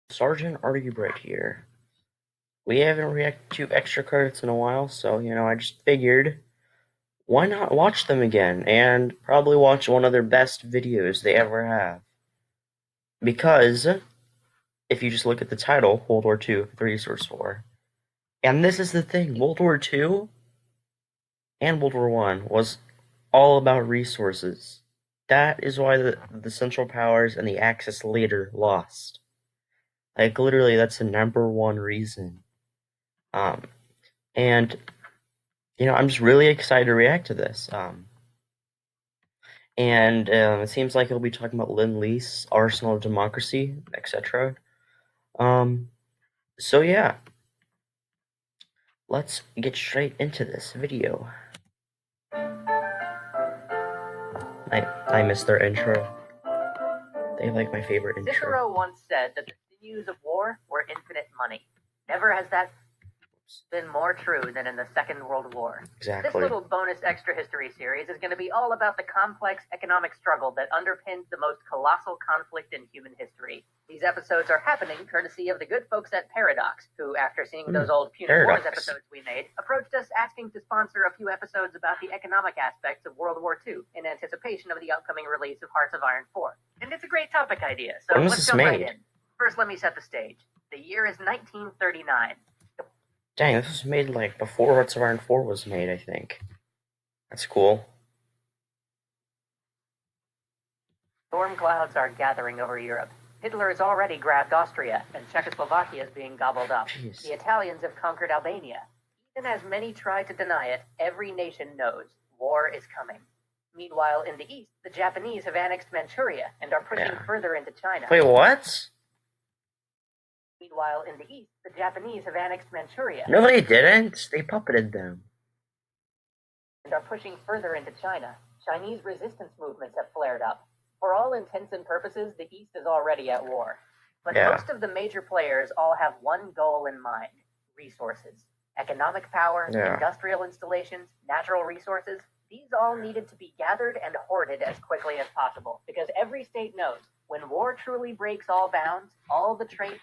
Sergeant Artie Britt here. We haven't reacted to extra credits in a while, so, I just figured, why not watch them again, and probably watch one of their best videos they ever have. Because, if you just look at the title, World War II, the Resource War, and this is the thing, World War II and World War I was all about resources. That is why the Central Powers and the Axis later lost. Like, literally, that's the number one reason. And I'm just really excited to react to this. And it seems like he'll be talking about Lend-Lease, Arsenal of Democracy, etc. So yeah, let's get straight into this video. I missed their intro. They have like my favorite intro. Cicero once said that the sinews of war were infinite money. Never has that been more true than in the Second World War. Exactly. This little bonus extra history series is going to be all about the complex economic struggle that underpins the most colossal conflict in human history. These episodes are happening courtesy of the good folks at Paradox, who, after seeing those old Punic Wars episodes we made, approached us asking to sponsor a few episodes about the economic aspects of World War II in anticipation of the upcoming release of Hearts of Iron 4. And it's a great topic idea, so let's jump right in. First, let me set the stage. The year is 1939. Dang, this was made like before Hearts of Iron 4 was made, I think. That's cool. Storm clouds are gathering over Europe. Hitler has already grabbed Austria, and Czechoslovakia is being gobbled up. Jeez. The Italians have conquered Albania. Even as many try to deny it, every nation knows war is coming. Meanwhile, in the east, the Japanese have annexed Manchuria and are pushing further into China. Wait, what? Meanwhile, in the east, the Japanese have annexed Manchuria. No, they didn't. They puppeted them. And are pushing further into China. Chinese resistance movements have flared up. For all intents and purposes, the East is already at war. But most of the major players all have one goal in mind: resources. Economic power, industrial installations, natural resources, these all needed to be gathered and hoarded as quickly as possible. Because every state knows, when war truly breaks all bounds, all the trade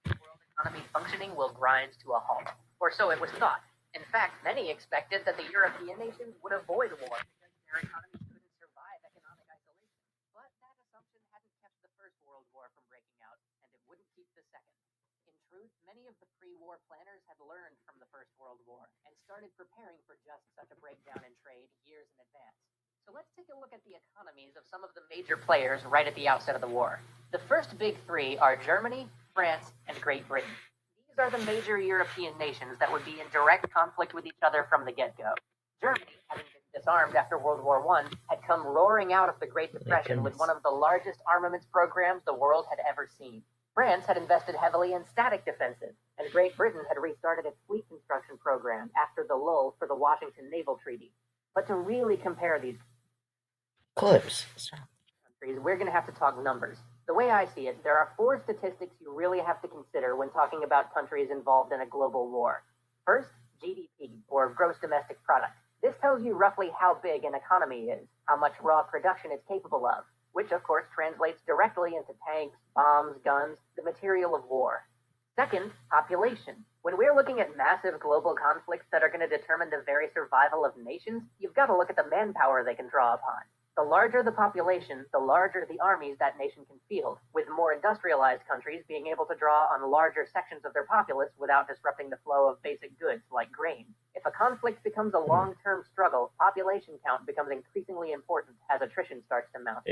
and world economy functioning will grind to a halt. Or so it was thought. In fact, many expected that the European nations would avoid war because their economies couldn't survive economic isolation. But that assumption hadn't kept the First World War from breaking out, and it wouldn't keep the Second. In truth, many of the pre-war planners had learned from the First World War and started preparing for just such a breakdown in trade years in advance. So let's take a look at the economies of some of the major players right at the outset of the war. The first big three are Germany, France, and Great Britain. These are the major European nations that would be in direct conflict with each other from the get-go. Germany, having been disarmed after World War I, had come roaring out of the Great Depression with one of the largest armaments programs the world had ever seen. France had invested heavily in static defenses, and Great Britain had restarted its fleet construction program after the lull for the Washington Naval Treaty. But to really compare these countries, we're going to have to talk numbers. The way I see it, there are 4 statistics you really have to consider when talking about countries involved in a global war. First, GDP, or gross domestic product. This tells you roughly how big an economy is, how much raw production it's capable of, which of course translates directly into tanks, bombs, guns, the material of war. Second, population. When we're looking at massive global conflicts that are going to determine the very survival of nations, you've got to look at the manpower they can draw upon. The larger the population, the larger the armies that nation can field, with more industrialized countries being able to draw on larger sections of their populace without disrupting the flow of basic goods like grain. If a conflict becomes a long-term struggle, population count becomes increasingly important as attrition starts to mount.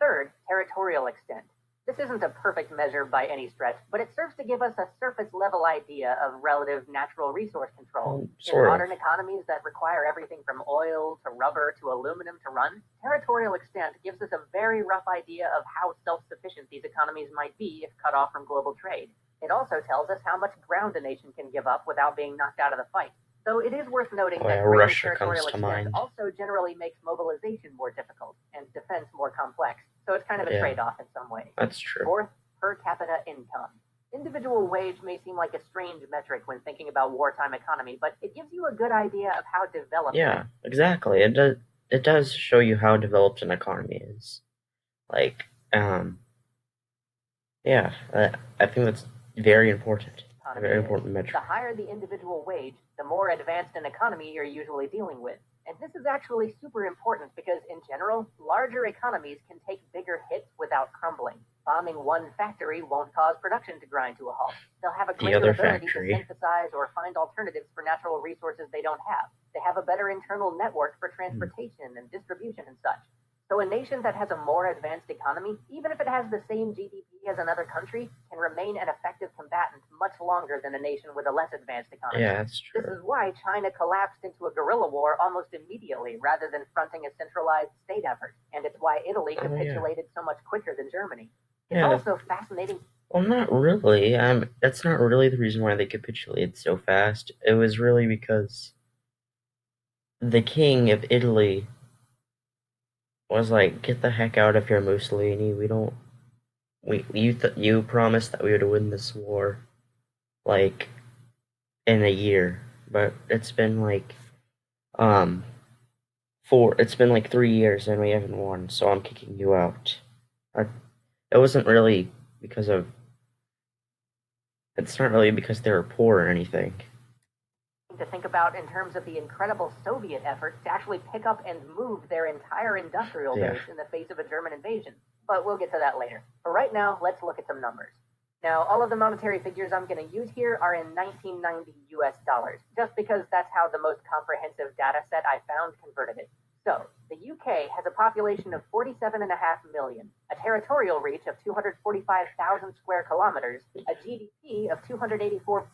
Third, territorial extent. This isn't a perfect measure by any stretch, but it serves to give us a surface-level idea of relative natural resource control. In modern economies that require everything from oil to rubber to aluminum to run, territorial extent gives us a very rough idea of how self-sufficient these economies might be if cut off from global trade. It also tells us how much ground a nation can give up without being knocked out of the fight. Though it is worth noting that greater territorial extent also generally makes mobilization more difficult and defense more complex. So it's kind of a trade-off in some ways. That's true. Fourth, per capita income. Individual wage may seem like a strange metric when thinking about wartime economy, but it gives you a good idea of how developed. Yeah, exactly. It does show you how developed an economy is. Like, Yeah, I think that's very important. A Economy very is. important metric. The higher the individual wage, the more advanced an economy you're usually dealing with. And this is actually super important because, in general, larger economies can take bigger hits without crumbling. Bombing one factory won't cause production to grind to a halt. They'll have a The greater other ability to factory. synthesize or find alternatives for natural resources they don't have. They have a better internal network for transportation and distribution and such. So a nation that has a more advanced economy, even if it has the same GDP as another country, can remain an effective combatant much longer than a nation with a less advanced economy. Yeah, that's This true. is why China collapsed into a guerrilla war almost immediately rather than fronting a centralized state effort. And it's why Italy Oh yeah. capitulated so much quicker than Germany. It's Yeah. also fascinating. Well, not really. That's not really the reason why they capitulated so fast. It was really because the king of Italy was like, "Get the heck out of here, Mussolini. We don't. You promised that we would win this war, like in a year, but it's been like um it's been like 3 years and we haven't won. So I'm kicking you out." I, it wasn't really because of. It's not really because they were poor or anything. To think about in terms of the incredible Soviet efforts to actually pick up and move their entire industrial base in the face of a German invasion. But we'll get to that later. For right now, let's look at some numbers. Now, all of the monetary figures I'm going to use here are in 1990 US dollars, just because that's how the most comprehensive data set I found converted it. So, the UK has a population of 47.5 million, a territorial reach of 245,000 square kilometers, a GDP of 284.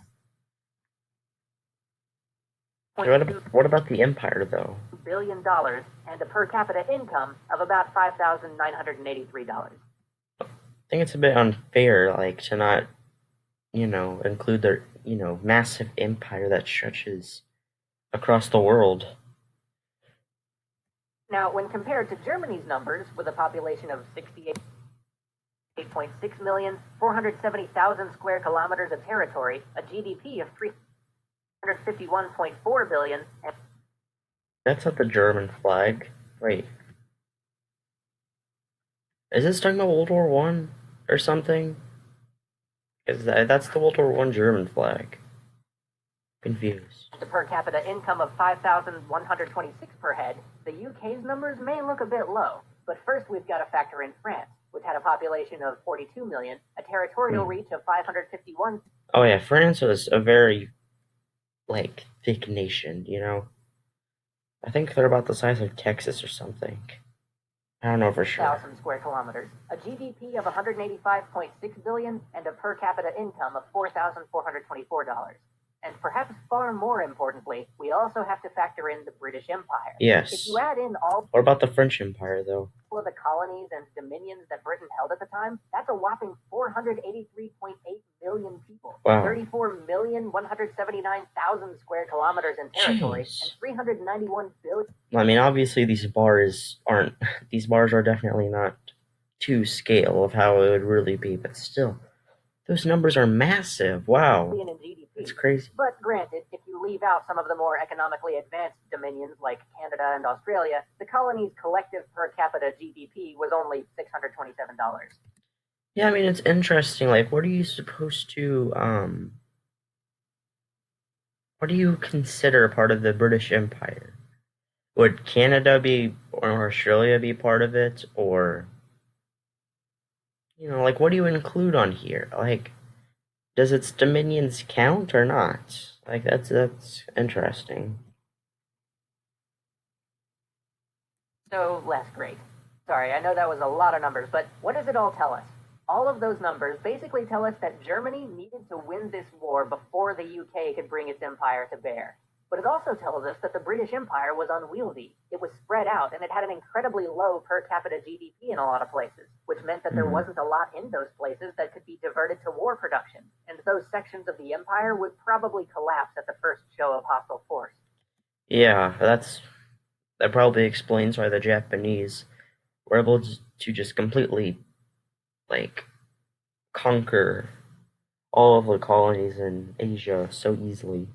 What about the empire, though? $1 billion and a per capita income of about $5,983. I think it's a bit unfair, like, to not, include their, massive empire that stretches across the world. Now, when compared to Germany's numbers, with a population of 68.6 million, 470,000 square kilometers of territory, a GDP of 351.4 billion, and That's not the German flag. Wait, is this talking about World War One or something? Is that's the World War One German flag? Confused. a per capita income of 5,126 per head, the UK's numbers may look a bit low. But first, we've got to factor in France, which had a population of 42 million, a territorial reach of 551. Oh yeah, France was a very thick nation. I think they're about the size of Texas or something. I don't know for sure. 1,000 square kilometers, a GDP of 185.6 billion, and a per capita income of $4,424. And perhaps far more importantly, we also have to factor in the British Empire. Yes. If you add in all What about the French Empire, though? of the colonies and dominions that Britain held at the time, that's a whopping 483.8 million people. Wow. 34,179,000 square kilometers in territory. Jeez. And 391 billion. I mean, obviously these bars aren't. These bars are definitely not to scale of how it would really be, but still, those numbers are massive. Wow. In GDP. It's crazy. But granted, if you leave out some of the more economically advanced dominions like Canada and Australia, the colony's collective per capita GDP was only $627. Yeah, I mean, it's interesting. Like, what are you supposed to, what do you consider part of the British Empire? Would Canada be, or Australia be part of it? Or, what do you include on here? Like, does its dominions count or not? Like, that's interesting. So less great. Sorry, I know that was a lot of numbers, but what does it all tell us? All of those numbers basically tell us that Germany needed to win this war before the UK could bring its empire to bear. But it also tells us that the British Empire was unwieldy. It was spread out, and it had an incredibly low per capita GDP in a lot of places, which meant that there wasn't a lot in those places that could be diverted to war production, and those sections of the empire would probably collapse at the first show of hostile force. Yeah, that probably explains why the Japanese were able to just completely, conquer all of the colonies in Asia so easily.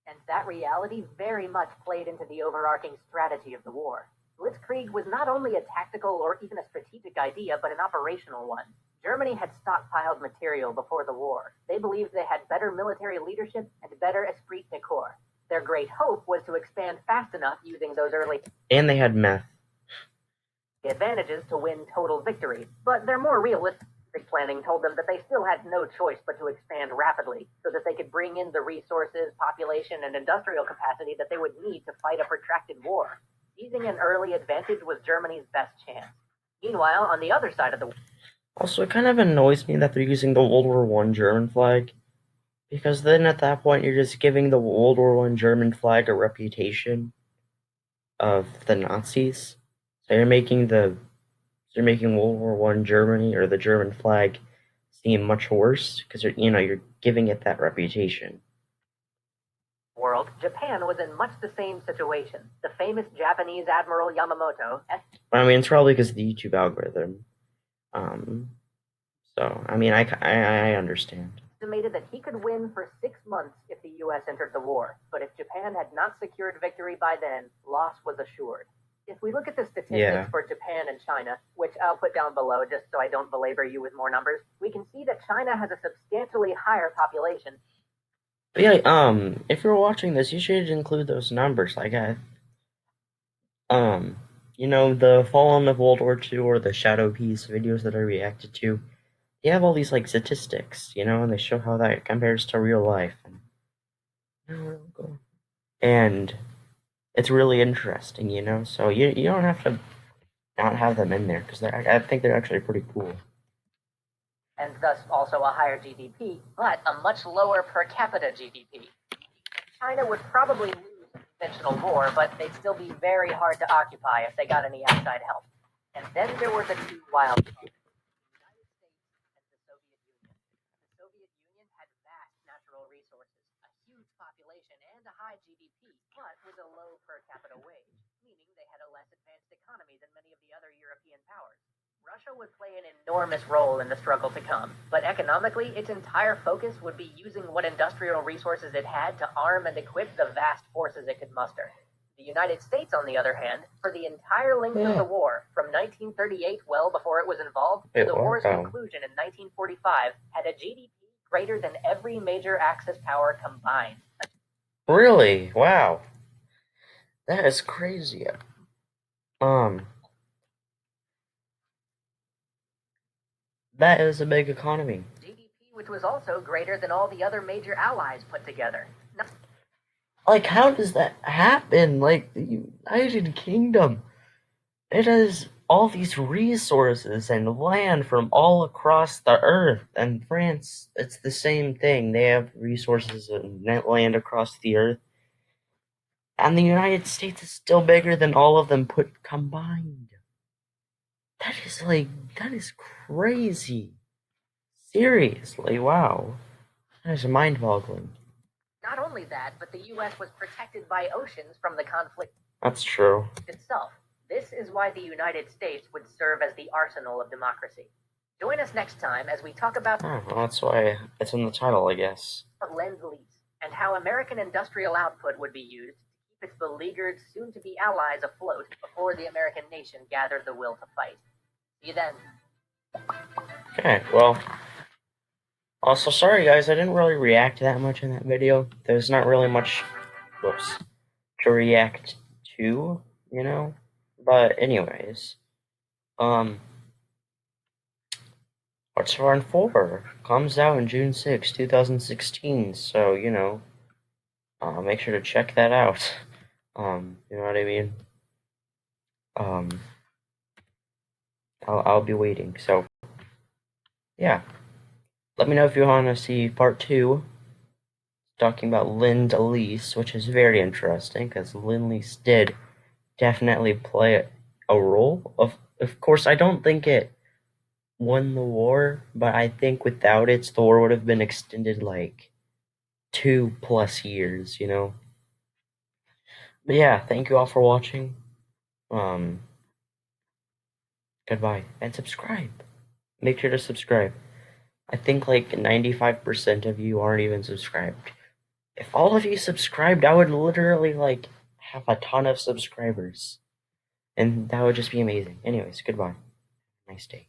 And that reality very much played into the overarching strategy of the war. Blitzkrieg was not only a tactical or even a strategic idea, but an operational one. Germany had stockpiled material before the war. They believed they had better military leadership and better esprit de corps. Their great hope was to expand fast enough using those early And they had meth. advantages to win total victory, but their more realistic planning told them that they still had no choice but to expand rapidly so that they could bring in the resources, population, and industrial capacity that they would need to fight a protracted war. Seizing an early advantage was Germany's best chance. Meanwhile, on the other side of the Also, it kind of annoys me that they're using the World War I German flag, because then at that point you're just giving the World War I German flag a reputation of the Nazis. So you're making World War I Germany or the German flag seem much worse because you're giving it that reputation. world, Japan was in much the same situation. The famous Japanese Admiral Yamamoto. I mean, it's probably because of the YouTube algorithm. So I mean, I understand. Estimated that he could win for 6 months if the U.S. entered the war, but if Japan had not secured victory by then, loss was assured. If we look at the statistics for Japan and China, which I'll put down below just so I don't belabor you with more numbers, we can see that China has a substantially higher population. But yeah, if you're watching this, you should include those numbers. Like, the Fallen of World War II or the Shadow Piece videos that I reacted to, they have all these, like, statistics, and they show how that compares to real life. And it's really interesting, so you don't have to not have them in there, because I think they're actually pretty cool. And thus also a higher GDP, but a much lower per capita GDP. China would probably lose a conventional war, but they'd still be very hard to occupy if they got any outside help. And then there were the two wild cards, the United States and the Soviet Union. The Soviet Union had vast natural resources, a huge population, and a high GDP, but with a low per capita wage, meaning they had a less advanced economy than many of the other European powers. Russia would play an enormous role in the struggle to come, but economically, its entire focus would be using what industrial resources it had to arm and equip the vast forces it could muster. The United States, on the other hand, for the entire length of the war, from 1938, well before it was involved, to the war's conclusion in 1945, had a GDP greater than every major Axis power combined. Really? Wow. That is crazy. That is a big economy. GDP, which was also greater than all the other major allies put together. Like, how does that happen? Like, the United Kingdom, it has all these resources and land from all across the earth. And France, it's the same thing. They have resources and land across the earth. And the United States is still bigger than all of them put combined. That is crazy. Seriously, wow. That is mind-boggling. Not only that, but the U.S. was protected by oceans from the conflict. That's true. Itself. This is why the United States would serve as the arsenal of democracy. Join us next time as we talk about well, that's why it's in the title, I guess. Lend-Lease, and how American industrial output would be used to keep its beleaguered, soon-to-be allies afloat before the American nation gathered the will to fight. See you then. Okay, well, also, sorry guys, I didn't really react that much in that video. There's not really much, to react to, But anyways, What's Run 4 comes out on June 6, 2016, so, make sure to check that out. You know what I mean? I'll be waiting, so, yeah. Let me know if you want to see part 2, talking about Lend-Lease, which is very interesting, because Lend-Lease did definitely play a role. Of course, I don't think it won the war, but I think without it, the war would have been extended, 2+ years. But yeah, thank you all for watching. Goodbye, and subscribe. Make sure to subscribe. I think 95% of you aren't even subscribed. If all of you subscribed, I would literally have a ton of subscribers. And that would just be amazing. Anyways, goodbye. Nice day.